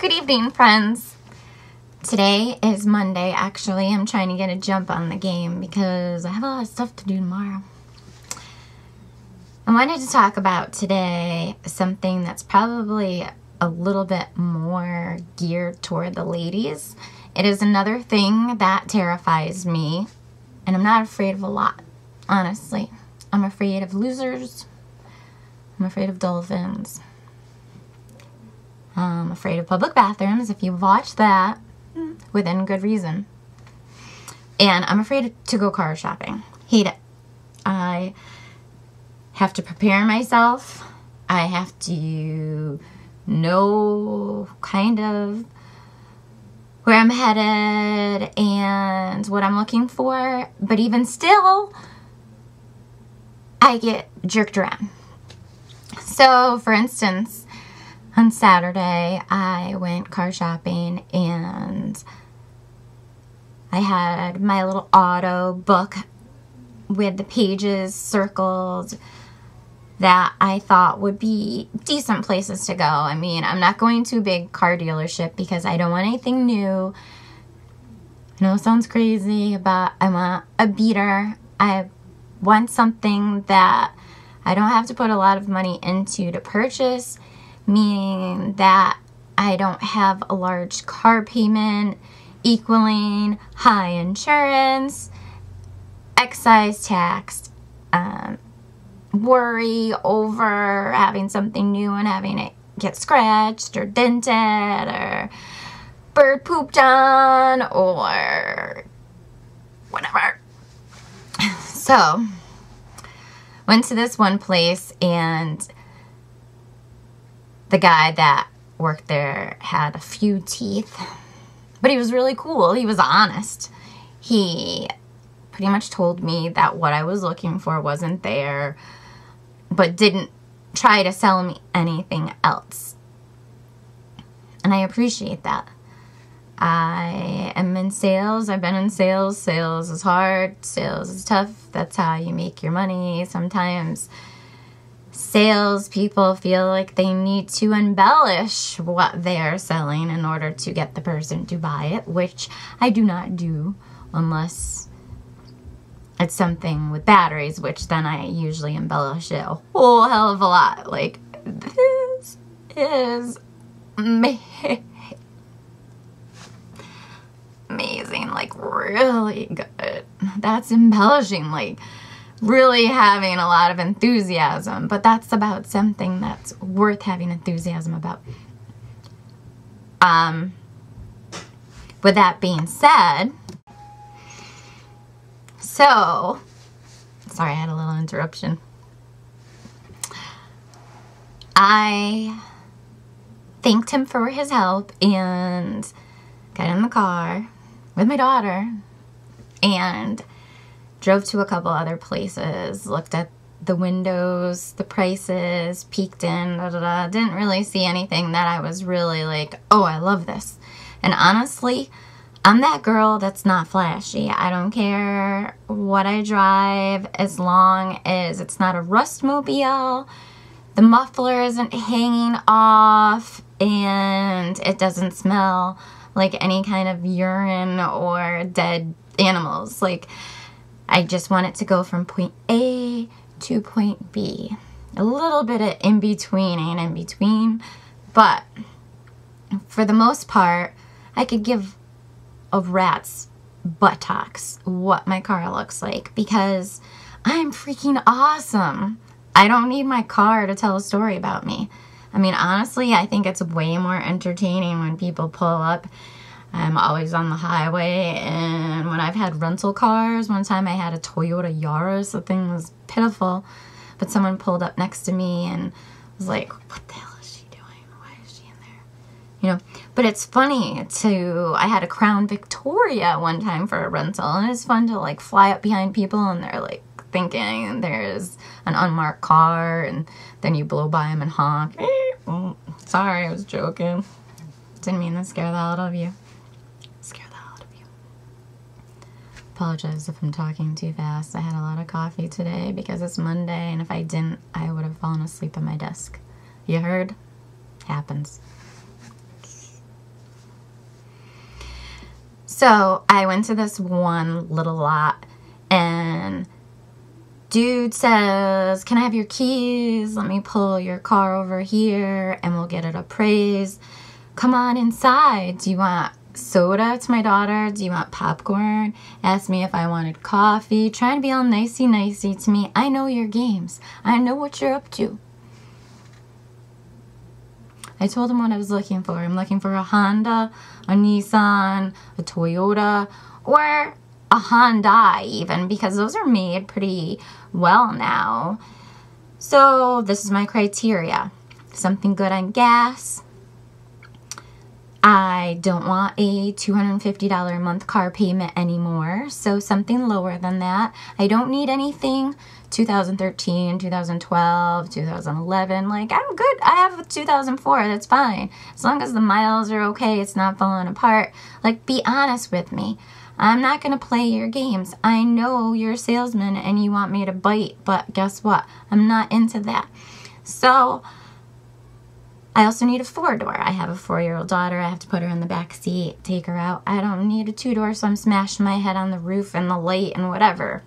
Good evening, friends. Today is Monday. Actually, I'm trying to get a jump on the game because I have a lot of stuff to do tomorrow. I wanted to talk about today something that's probably a little bit more geared toward the ladies. It is another thing that terrifies me, and I'm not afraid of a lot, honestly. I'm afraid of losers. I'm afraid of dolphins. I'm afraid of public bathrooms, if you've watched that, within good reason. And I'm afraid to go car shopping. Hate it. I have to prepare myself. I have to know kind of where I'm headed and what I'm looking for. But even still, I get jerked around. So, for instance, on Saturday, I went car shopping and I had my little auto book with the pages circled that I thought would be decent places to go. I mean, I'm not going to a big car dealership because I don't want anything new. I know it sounds crazy, but I want a beater. I want something that I don't have to put a lot of money into to purchase, meaning that I don't have a large car payment equaling high insurance, excise tax, worry over having something new and having it get scratched or dented or bird pooped on or whatever. So, went to this one place and the guy that worked there had a few teeth, but he was really cool. He was honest. He pretty much told me that what I was looking for wasn't there, but didn't try to sell me anything else. And I appreciate that. I am in sales. I've been in sales. Sales is hard. Sales is tough. That's how you make your money. Sometimes salespeople feel like they need to embellish what they are selling in order to get the person to buy it, which I do not do unless it's something with batteries, which then I usually embellish it a whole hell of a lot. Like, this is amazing, like really good. That's embellishing, like really having a lot of enthusiasm, but that's about something that's worth having enthusiasm about. With that being said, so, sorry, I had a little interruption. I thanked him for his help and got in the car with my daughter and drove to a couple other places, looked at the windows, the prices, peeked in, didn't really see anything that I was really like, oh, I love this. And honestly, I'm that girl that's not flashy. I don't care what I drive as long as it's not a rustmobile, the muffler isn't hanging off, and it doesn't smell like any kind of urine or dead animals. Like, I just want it to go from point A to point B. A little bit of in-between ain't in between, but for the most part, I could give a rat's buttocks what my car looks like because I'm freaking awesome. I don't need my car to tell a story about me. I mean, honestly, I think it's way more entertaining when people pull up. I'm always on the highway, and when I've had rental cars, one time I had a Toyota Yaris. The thing was pitiful, but someone pulled up next to me and was like, what the hell is she doing? Why is she in there? You know, but it's funny to, I had a Crown Victoria one time for a rental, and it's fun to like fly up behind people and they're like thinking there's an unmarked car, and then you blow by them and honk. Oh, sorry, I was joking. Didn't mean to scare the hell out of you. Apologize if I'm talking too fast. I had a lot of coffee today because it's Monday, and if I didn't, I would have fallen asleep at my desk. You heard? Happens. So I went to this one little lot, and dude says, can I have your keys? Let me pull your car over here and we'll get it appraised. Come on inside. Do you want soda? To my daughter. Do you want popcorn? Asked me if I wanted coffee. Trying to be all nicey to me. I know your games. I know what you're up to. I told him what I was looking for. I'm looking for a Honda, a Nissan, a Toyota, or a Hyundai even, because those are made pretty well now. So this is my criteria. Something good on gas. I don't want a $250 a month car payment anymore, so something lower than that. I don't need anything 2013, 2012, 2011. Like, I'm good. I have a 2004. That's fine. As long as the miles are okay, it's not falling apart. Like, be honest with me. I'm not going to play your games. I know you're a salesman and you want me to bite, but guess what? I'm not into that. So I also need a 4-door. I have a 4-year-old daughter. I have to put her in the back seat, take her out. I don't need a 2-door, so I'm smashing my head on the roof and the light and whatever.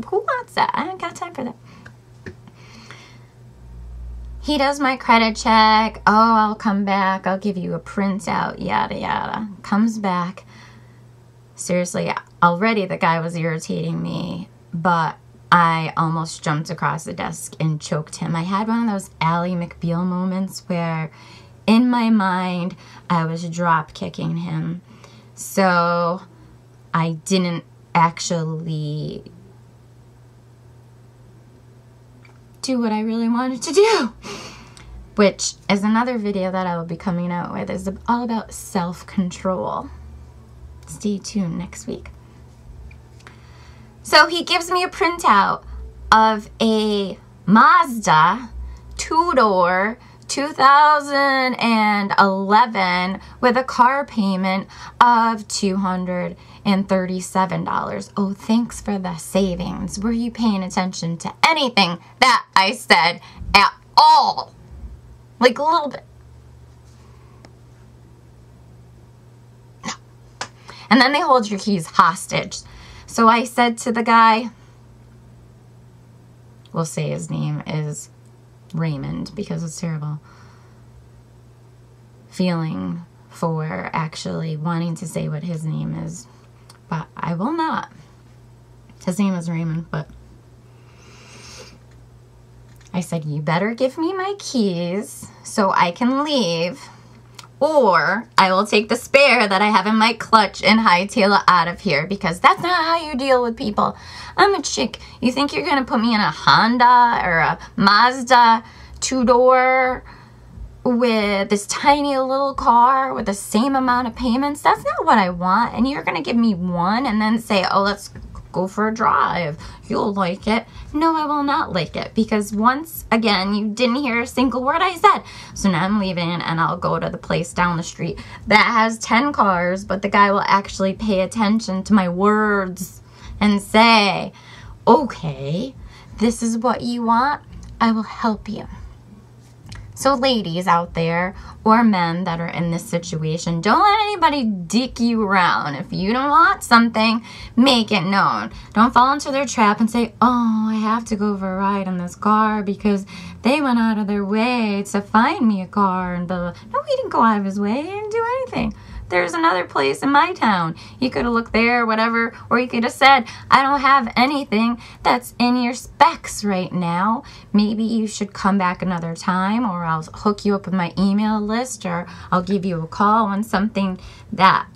Who wants that? I ain't got time for that. He does my credit check. Oh, I'll come back. I'll give you a printout, yada, yada. Comes back. Seriously, already the guy was irritating me, but I almost jumped across the desk and choked him. I had one of those Ally McBeal moments where in my mind I was drop kicking him. So I didn't actually do what I really wanted to do, which is another video that I will be coming out with. Is all about self-control. Stay tuned next week. So he gives me a printout of a Mazda 2-door 2011 with a car payment of $237. Oh, thanks for the savings. Were you paying attention to anything that I said at all? Like a little bit. No. And then they hold your keys hostage. So I said to the guy, we'll say his name is Raymond because it's terrible feeling for actually wanting to say what his name is, but I will not. His name is Raymond, but I said, you better give me my keys so I can leave, or I will take the spare that I have in my clutch and hightail it out of here, because that's not how you deal with people. I'm a chick. You think you're going to put me in a Honda or a Mazda 2-door with this tiny little car with the same amount of payments? That's not what I want. And you're going to give me one and then say, oh, let's go for a drive. You'll like it. No, I will not like it, because once again, you didn't hear a single word I said. So now I'm leaving and I'll go to the place down the street that has 10 cars, but the guy will actually pay attention to my words and say, okay, this is what you want. I will help you. So ladies out there, or men that are in this situation, don't let anybody dick you around. If you don't want something, make it known. Don't fall into their trap and say, oh, I have to go for a ride in this car because they went out of their way to find me a car and blah, blah. No, he didn't go out of his way. He didn't do anything. There's another place in my town. You could have looked there, whatever, or you could have said, I don't have anything that's in your specs right now. Maybe you should come back another time, or I'll hook you up with my email list, or I'll give you a call when something that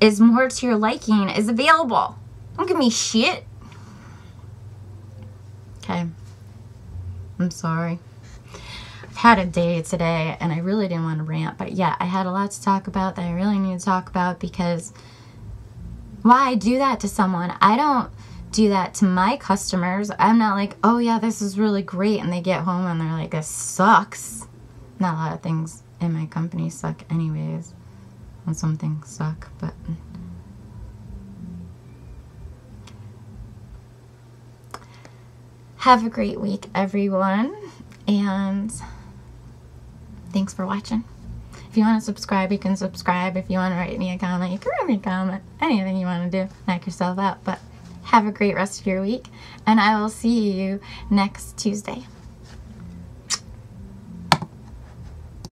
is more to your liking is available. Don't give me shit. Okay. I'm sorry. Had a day today and I really didn't want to rant, but yeah, I had a lot to talk about that I really need to talk about, because why do that to someone? I don't do that to my customers. I'm not like, oh yeah, this is really great, and they get home and they're like, this sucks. Not a lot of things in my company suck anyways, and some things suck, but have a great week, everyone, and thanks for watching. If you want to subscribe, you can subscribe. If you want to write me a comment, you can write me a comment. Anything you want to do, knock yourself out. But have a great rest of your week, and I will see you next Tuesday.